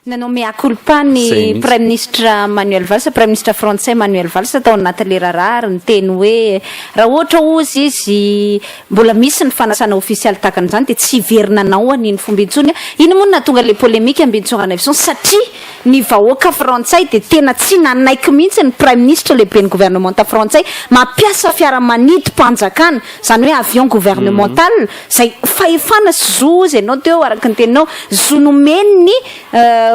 Nanao mea-culpa ny Prime Ministre Manuel Valls, Prime Ministre français Manuel Valls tao anatin'le raharaha ny teny hoe raha ohatra ozy izy mbola misy ny fanasana ofisialy takan'izany dia tsy hiverina anao an'iny fomba intsony. Iny moa nahatonga le polémique ambintsongana vision satria ny vahoaka frantsay dia tena tsy nanaiky mihitsy ny Prime Ministre lehibe ny gouvernementa frantsay mampiasa fiaramanidym-panjakana, zany hoe avion gouvernemental zay fahefana sy zo izy ianao teo araka ny teninao zo nomeny ny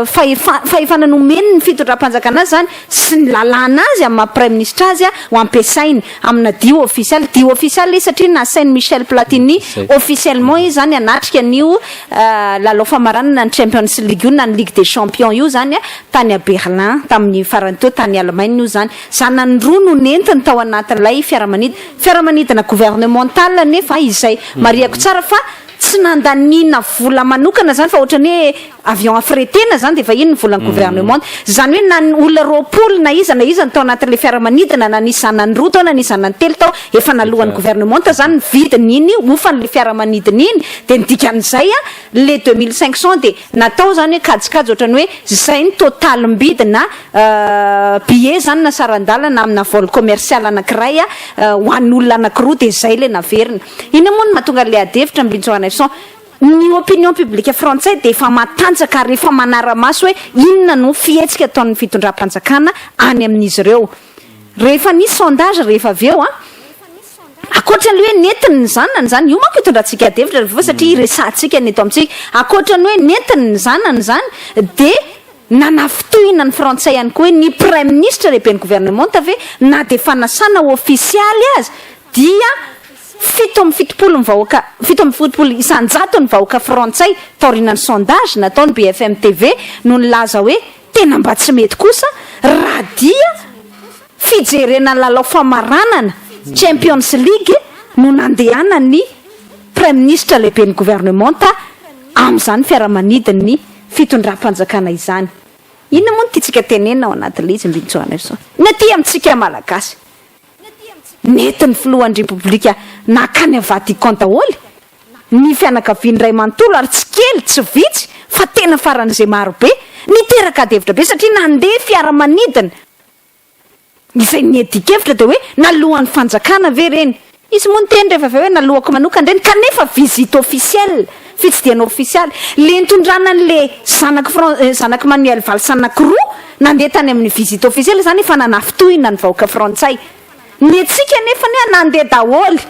fahefana nomeny ny fitondram-panjakana zany sy ny lalàna azy amin'ny Prime Ministre azy ho ampiasainy amina dio official izy satria nasainy Michel Platini officiellement izy zany anatrika an'io lalao famaranana ny Champions League io na ny Ligue des Champions io zany tany a Berlin tamin'ny farany teo tany Allemagne io zany zanany roa no nentiny tao anatin'ilay fiaramanidina gouvernemental nefa izay mariako tsara fa tsy nandanina vola manokana zany fa ohatrany hoe avion affrétena zany dia efa iny ny volan'ny gouvernement zany hoe na olona roapolo na iza ny tao anatin'le fiaramanidina na nisy zanany roa tao na nisy zanany telo tao efa nalohan'ny gouvernement zany ny vidiny iny ofan'le fiaramanidina iny dia nidikan'izay le 2500 dia natao zany hoe kajikajy ohatrany hoe zay ny total mbidina billet zany na sarandalana amina vol commercial anankiray ho an'olona anankiroa dia zay le naverina. Iny moa no mahatonga le adevitra ambintsogana ny opinion publique français dia efa matanjaka ary efa manara-maso hoe inona no fihetsika ataon'ny fitondram-panjakana any amin'izy ireo. Rehefa nisy sondage rehefa avy eo akoatran'le hoe netiny ny zanany zany io manko hitondrantsika adevitra rehefa satria resantsika neto amintsika akoatran'ny hoe netiny ny zanany zany dia nanafitohina ny frantsay ihany koa hoe ny Prime Ministre lehibe ny gouvernement ve na dia fanasana ofisialy azy dia fito amby fitopolo isanjato ny vahoaka frantsay taorianany sondage nataony BFM TV no nilaza hoe tena mba tsy mety kosa raha dia fijerena lalao famaranana Champions League no nandehana ny Prime Ministre lehibe ny gouvernement amin'izany fiaramanidiny fitondram-panjakana izany. Inona moa no tiantsika tenena ao anatin'ilay izy mbintsona izao na ty amintsika malagasy netiny filohan'ny repoblika nakany Vatican daholo ny fianakaviany ray manontolo ary tsy kely tsy vitsy fa tena faran'izay maro be niteraka adevitra be satria nandeha fiaramanidina izay niedikevitra dia hoe nalohan'ny fanjakana ve reny izy moa ny teny rehefa avy hoe nalohako manokana reny kanefa visite officielle fitsidiana officialy le nitondrana an'le zanaky Manuel Valls anankiroa nandeha tany amin'ny visite officielle zany efa nanafitohina ny vahoaka frantsay. Ny antsika nefa nandeha daholo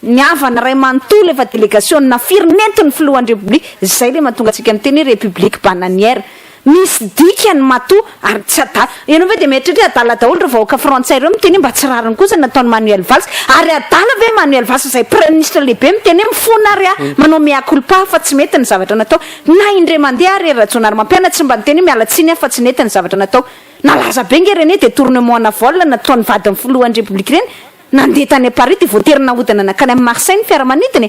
ny havana ray manontolo efa délégation nafirinentiny filohan'ny république zay le mahatonga antsika miteny république bananière misy dikany matoa ary tsy adala ianao ve dia mieritreritra adala daholo ireo vahoaka frantsay ireo miteny mba tsy rariny kosa nataony Manuel Valls ary adala ve Manuel Valls zay Prime Ministre lehibe miteny mifona ary manao mea-culpa fa tsy mety ny zavatra natao na indray mandeha ary rajonary mampiana tsy mba niteny miala tsiny fa tsy nety ny zavatra natao nalaza be nge reny dia tournement na vol nataony vadin'ny filohan'ny république reny nandeha tany Paris dia voaterina hodana nakany amin'ny Marseille ny fiaramanidina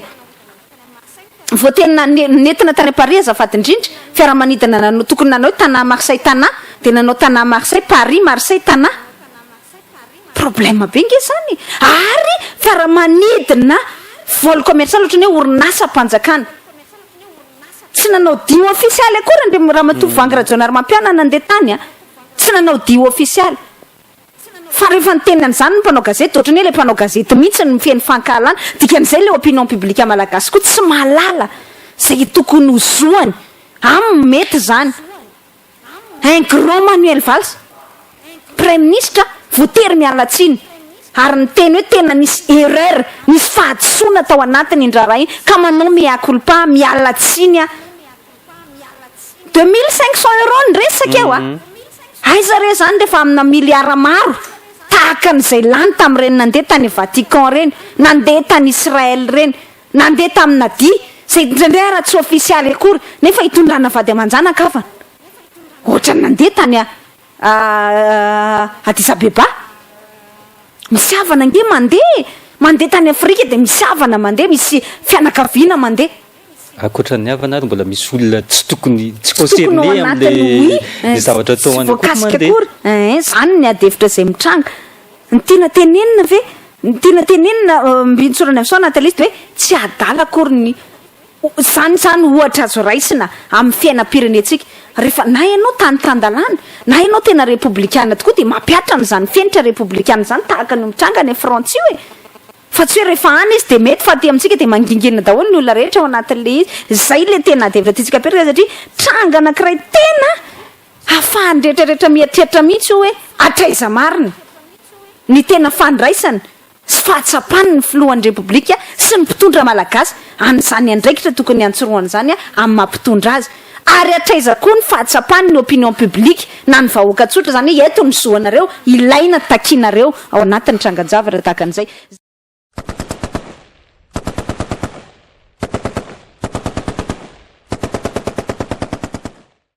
voaterina nentina tany Paris azafady indrindra fiaramanidina nanao tokony nanao tanà Marseille tanà dia nanao tanà Marseille Paris Marseille tanà problème be nge zany ary fiaramanidina vol commercial ohatrany hoe orinasa-panjakana tsy nanao dio officialy akory ndre raha matoa vangy rajonary mampiana nandeha tany tsy nanao dio officialy fa rehefa niteny an'izany ny mpanao gazety ohatrany hoe le mpanao gazety mihitsy ny mifeny fankalana dikan'izay le opinion publique malagasy koa tsy mahalala zay tokony hozoany mety zany un grand Manuel Valls Prime Ministre voatery miala tsiny ary ny teny hoe tena nisy erreur nisy fahadisoana tao anatiny indrara iny ka manao mea-culpa miala tsiny 2500 € ny resaka eo aiza re zany rehefa amina miliara maro tahakan'izay lany tamin'ireny nandeha tany Vatican reny nandeha tany Israel reny nandeha tamina dia zay indraindray raha tsy ofisialy akory nefa hitondrana vady aman-jana kafana ohatrany nandeha tany Addis Abeba misy havana nge mandeha tany Afrika dia misy havana mandeha misy fianakaviana mandeha akoatran'ny havana ary mbola misy olona tsy tokony tsy concerné am'le zavatra atao any akory zany ny adevitra zay mitranga ny tiana tenenina ve ny tiana tenenina mbintsorana amin'izao anatalista hoe tsy adala akory ny zany ohatra azo raisina amin'ny fiainam-pirenetsika rehefa na ianao tanytandalàna na ianao tena républicaine tokoa dia mampiatra n'izany fenitra républicaine zany tahaka ny mitranga ny Frantsi hoe fa tsy hoe rehefa any izy dia mety fa aty amintsika dia mangingina daholo ny olona rehetra ao anatin'le izy zay le tena devitra tiantsika apetraka satria tranga anankiray tena ahafahany rehetrarehetra mieritreritra mihitsy hoe atraiza marina ny tena fandraisana sy fahatsapany ny filohan'ny repoblika sy ny mpitondra malagasy an'izany andraikitra tokony antsoroana zany amin'ny mampitondra azy ary atraiza koa ny fahatsapany ny opinion publique na ny vahoaka tsotra zany hoe eto ny zoanareo ilaina takianareo ao anatin'ny trangan-javatra tahaka an'izay